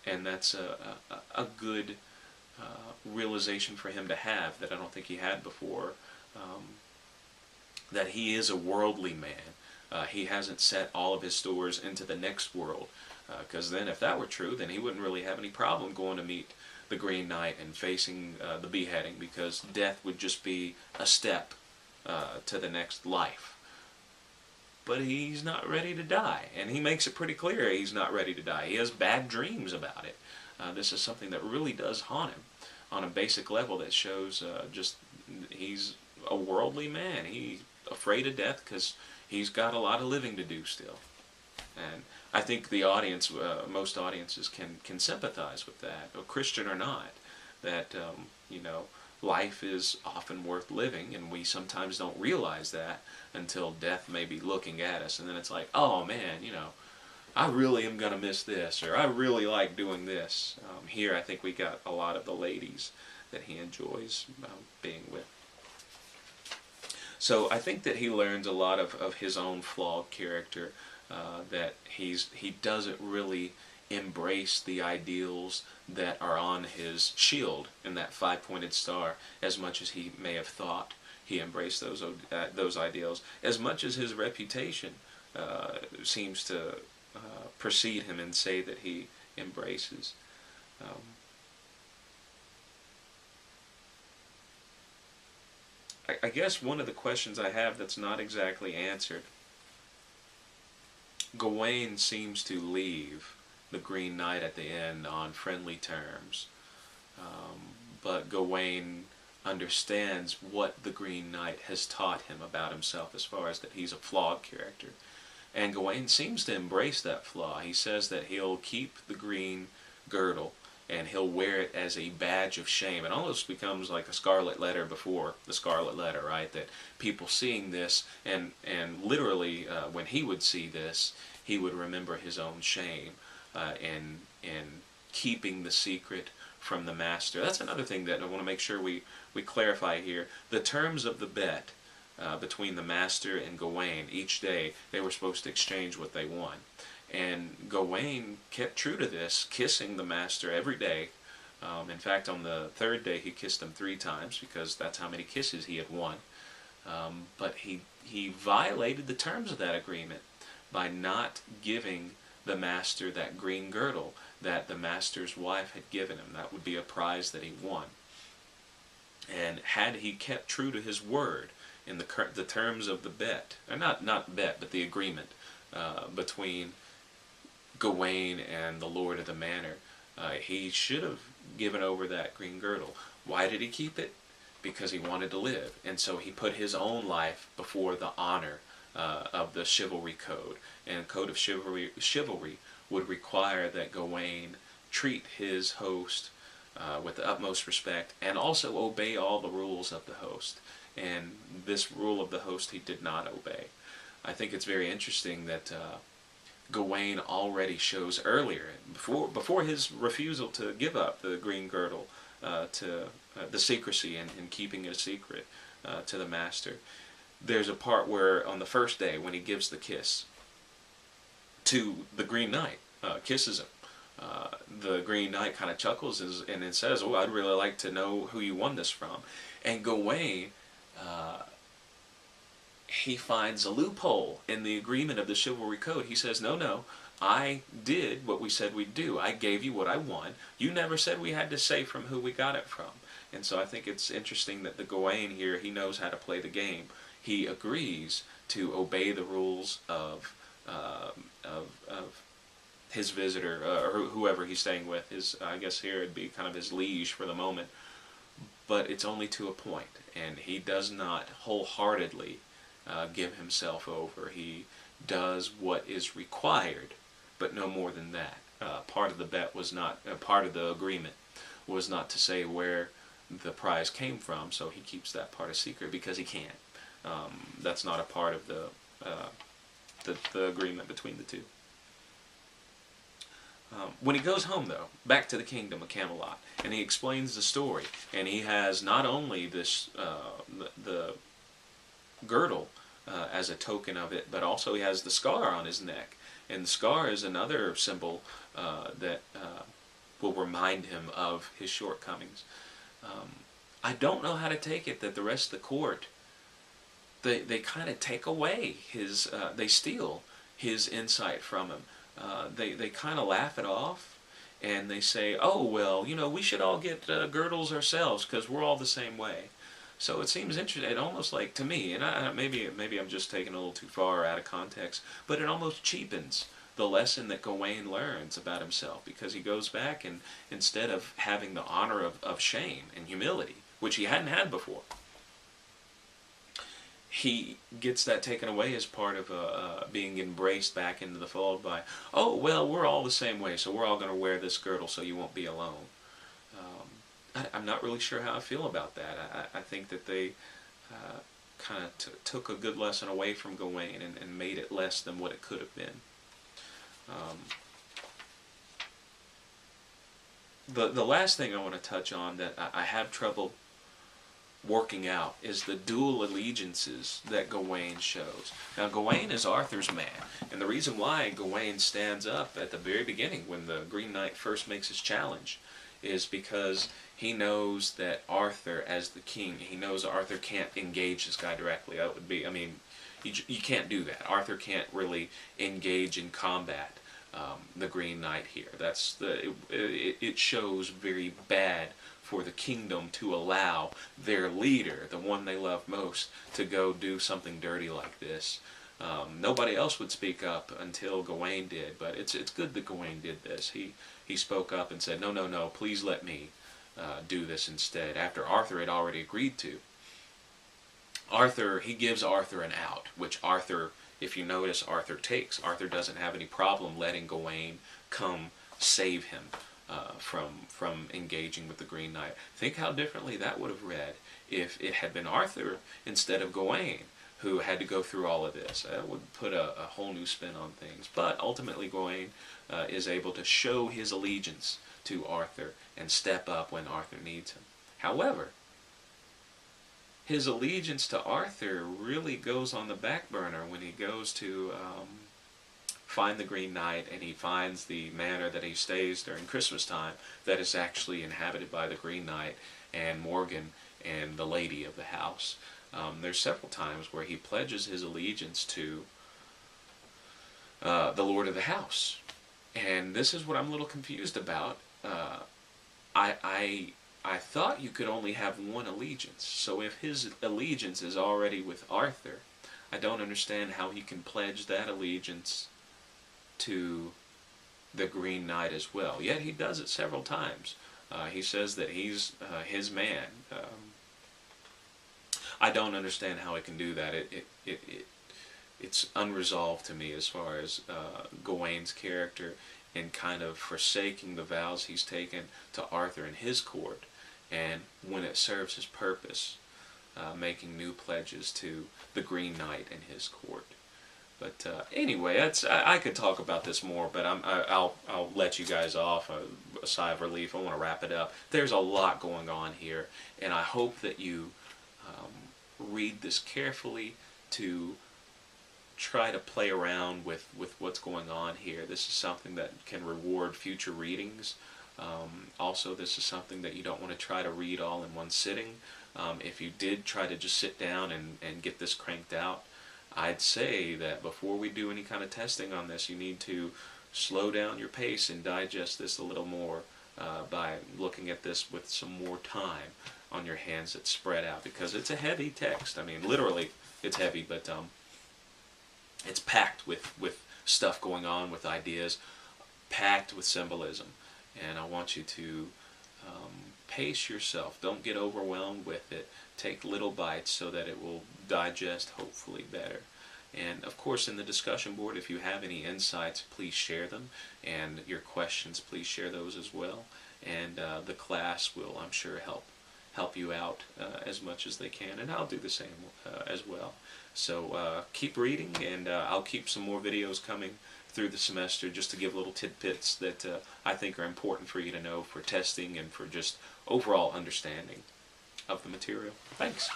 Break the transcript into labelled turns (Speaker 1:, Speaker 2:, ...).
Speaker 1: and that's a good realization for him to have that I don't think he had before. That he is a worldly man. He hasn't set all of his stores into the next world, because then if that were true, then he wouldn't really have any problem going to meet the Green Knight and facing the beheading, because death would just be a step to the next life. But he's not ready to die, and he makes it pretty clear he's not ready to die. He has bad dreams about it. This is something that really does haunt him on a basic level that shows just he's a worldly man. He's afraid of death because he's got a lot of living to do still. And I think the audience, most audiences can sympathize with that, or Christian or not, that you know, life is often worth living, and we sometimes don't realize that until death may be looking at us, and then it's like, oh man, you know, I really am gonna miss this, or I really like doing this. Here, I think we got a lot of the ladies that he enjoys being with. So I think that he learns a lot of his own flawed character, that he doesn't really embrace the ideals that are on his shield in that five-pointed star as much as he may have thought he embraced those ideals, as much as his reputation seems to precede him and say that he embraces. I guess one of the questions I have that's not exactly answered, Gawain seems to leave the Green Knight at the end on friendly terms, but Gawain understands what the Green Knight has taught him about himself, as far as that he's a flawed character. And Gawain seems to embrace that flaw. He says that he'll keep the green girdle and he'll wear it as a badge of shame. It almost becomes like a scarlet letter before the scarlet letter, right? That people seeing this, and literally when he would see this, he would remember his own shame and keeping the secret from the master. That's another thing that I want to make sure we clarify here. The terms of the bet between the master and Gawain, each day they were supposed to exchange what they won. And Gawain kept true to this, kissing the master every day. In fact, on the third day he kissed him 3 times, because that's how many kisses he had won. But he violated the terms of that agreement by not giving the master that green girdle that the master's wife had given him. That would be a prize that he won. And had he kept true to his word in the terms of the bet, or not bet, but the agreement between Gawain and the Lord of the Manor, he should have given over that green girdle. Why did he keep it? Because he wanted to live, and so he put his own life before the honor of the chivalry code. And a code of chivalry would require that Gawain treat his host with the utmost respect, and also obey all the rules of the host. And this rule of the host he did not obey. I think it's very interesting that Gawain already shows earlier, before his refusal to give up the green girdle, to the secrecy and keeping it a secret to the master. There's a part where on the first day when he gives the kiss to the Green Knight, kisses him, the Green Knight kind of chuckles and then says, "Oh, I'd really like to know who you won this from." And Gawain, he finds a loophole in the agreement of the chivalry code. He says, no, I did what we said we'd do. I gave you what I won. You never said we had to say from who we got it from. And so I think it's interesting that the Gawain here, he knows how to play the game. He agrees to obey the rules of his visitor, or whoever he's staying with. I guess here it'd be kind of his liege for the moment. But it's only to a point, and he does not wholeheartedly give himself over. He does what is required, but no more than that. Part of the bet was not, part of the agreement was not to say where the prize came from, so he keeps that part a secret because he can't. That's not a part of the agreement between the two. When he goes home, though, back to the kingdom of Camelot, and he explains the story, and he has not only this the girdle as a token of it, but also he has the scar on his neck, and the scar is another symbol that will remind him of his shortcomings. I don't know how to take it that the rest of the court, they kind of take away his, they steal his insight from him. They kind of laugh it off, and they say, oh, well, you know, we should all get girdles ourselves because we're all the same way. So it seems interesting. It almost like, to me, and maybe I'm just taking it a little too far out of context, but it almost cheapens the lesson that Gawain learns about himself, because he goes back and instead of having the honor of shame and humility, which he hadn't had before, he gets that taken away as part of being embraced back into the fold by, oh, well, we're all the same way, so we're all going to wear this girdle so you won't be alone. I'm not really sure how I feel about that. I think that they kind of took a good lesson away from Gawain and made it less than what it could have been. The last thing I want to touch on that I have trouble working out is the dual allegiances that Gawain shows. Now, Gawain is Arthur's man, and the reason why Gawain stands up at the very beginning when the Green Knight first makes his challenge is because he knows that Arthur, as the king, he knows Arthur can't engage this guy directly. That would be, I mean, you can't do that. Arthur can't really engage in combat the Green Knight here. It shows very bad for the kingdom to allow their leader, the one they love most, to go do something dirty like this. Nobody else would speak up until Gawain did, but it's good that Gawain did this. He spoke up and said, no, please let me do this instead, after Arthur had already agreed to. He gives Arthur an out, which Arthur, if you notice, Arthur takes. Arthur doesn't have any problem letting Gawain come save him from engaging with the Green Knight. Think how differently that would have read if it had been Arthur instead of Gawain who had to go through all of this. That would put a whole new spin on things. But ultimately Gawain is able to show his allegiance to Arthur and step up when Arthur needs him. However, his allegiance to Arthur really goes on the back burner when he goes to find the Green Knight, and he finds the manor that he stays during Christmas time that is actually inhabited by the Green Knight and Morgan and the lady of the house. There's several times where he pledges his allegiance to the Lord of the house. And this is what I'm a little confused about. I thought you could only have one allegiance. So if his allegiance is already with Arthur, I don't understand how he can pledge that allegiance to the Green Knight as well. Yet he does it several times. He says that he's his man. I don't understand how he can do that. It's unresolved to me as far as Gawain's character and kind of forsaking the vows he's taken to Arthur and his court, and when it serves his purpose, making new pledges to the Green Knight and his court. But anyway, I could talk about this more, but I'll let you guys off a sigh of relief. I want to wrap it up. There's a lot going on here, and I hope that you read this carefully to try to play around with what's going on here. This is something that can reward future readings. Also, this is something that you don't want to try to read all in one sitting. If you did try to just sit down and get this cranked out, I'd say that before we do any kind of testing on this, you need to slow down your pace and digest this a little more by looking at this with some more time on your hands that's spread out, because it's a heavy text. I mean, literally, it's heavy, but it's packed with stuff going on, with ideas, packed with symbolism. And I want you to pace yourself. Don't get overwhelmed with it. Take little bites so that it will digest hopefully better. And of course, in the discussion board, if you have any insights, please share them. And your questions, please share those as well. And the class will, I'm sure, help you out as much as they can. And I'll do the same as well. So keep reading, and I'll keep some more videos coming through the semester just to give little tidbits that I think are important for you to know for testing and for just overall understanding of the material. Thanks.